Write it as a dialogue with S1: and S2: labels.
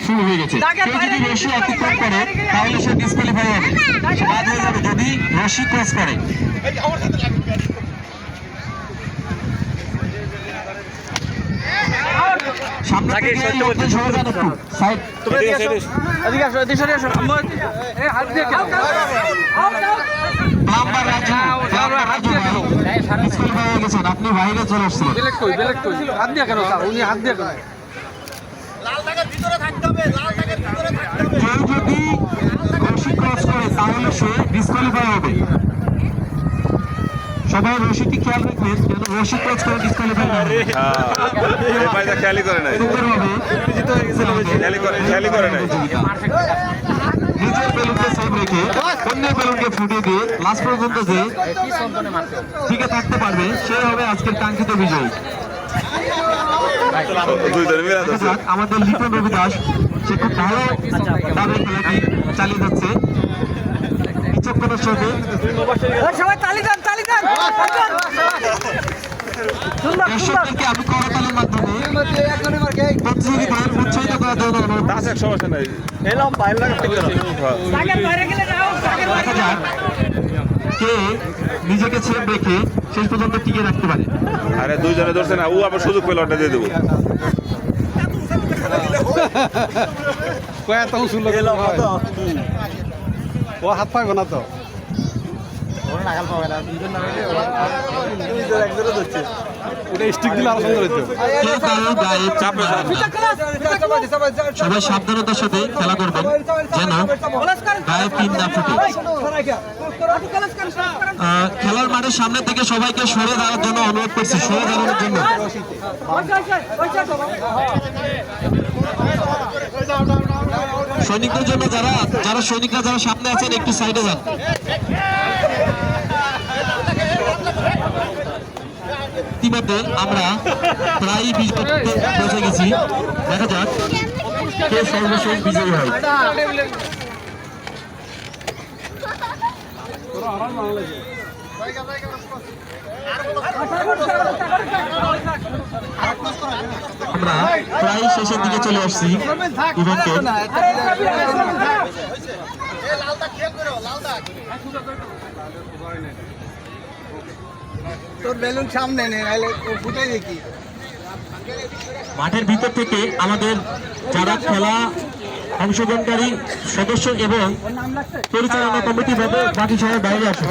S1: শুরু হয়ে গেছে। কেউ যদি রশি অতিক্রম করে তাহলে সে ডিসকোয়ালিফাই হবে, সে বাদ হয়ে যাবে যদি রশি ক্রস করে। সামনে থেকে লোকজন সরে যান একটু সাইড। আপনি বাইরে চলে আসছেন। কেউ যদি রশি ক্রস করে তাহলে সে ডিসকোয়ালিফাই হবে। সবাই রশিটি খেয়াল রাখবেন যেন রশি ক্রস করে ডিসকোয়ালিফাই না হয়।
S2: খেয়ালই করে নাই, খেয়ালই করে নাই।
S1: নিজের বেলুনকে সেভ রেখে অন্যের বেলুনকে ফুটিয়ে দিয়ে লাস্ট পর্যন্ত যে টিকে থাকতে পারবে সে হবে আজকের কাঙ্ক্ষিত বিজয়ী। আমাদের লিটন রবি দাস সে খুব ভালো ভাবে খেলাটি চালিয়ে যাচ্ছে বিচক্ষণের সাথে। দর্শকদেরকে আমি করতালির মাধ্যমে প্রতিযোগিতার উৎসাহিত করার জন্য অনুরোধ। দেখা যাক কে নিজেকে সেভ রেখে শেষ পর্যন্ত টিকে রাখতে পারে।
S2: আরে দুইজনে ধরছে না, ও আবার সুযোগ পেলে ওটা দিয়ে দেবো।
S3: ও হাত পাইব না তো,
S1: সবাই সাবধানতার সাথে খেলা করবেন যেন গায়ে পিন না ফুটে। খেলার মাঠের সামনে থেকে সবাইকে সরে দাঁড়ানোর জন্য অনুরোধ করছি, সরে দাঁড়ানোর জন্য। সৈনিকদের জন্য যারা সৈনিকরা যারা সামনে আছেন একটু সাইডে যান। ইতিমধ্যে আমরা প্রায় বিজয়ীতে পৌঁছে গেছি। দেখা যাক কে সর্বশেষ বিজয়ী হয়। আমরা প্রায় শেষের দিকে চলে আসছি ইভেন্টের।
S3: তোর বেলুন সামনে নেই, ফুটাই দেখি।
S1: মাঠের ভিতর থেকে আমাদের যারা খেলা অংশগ্রহণকারী সদস্য এবং পরিচালনা কমিটি ভাবে বাকি সবাই বাইরে আসে।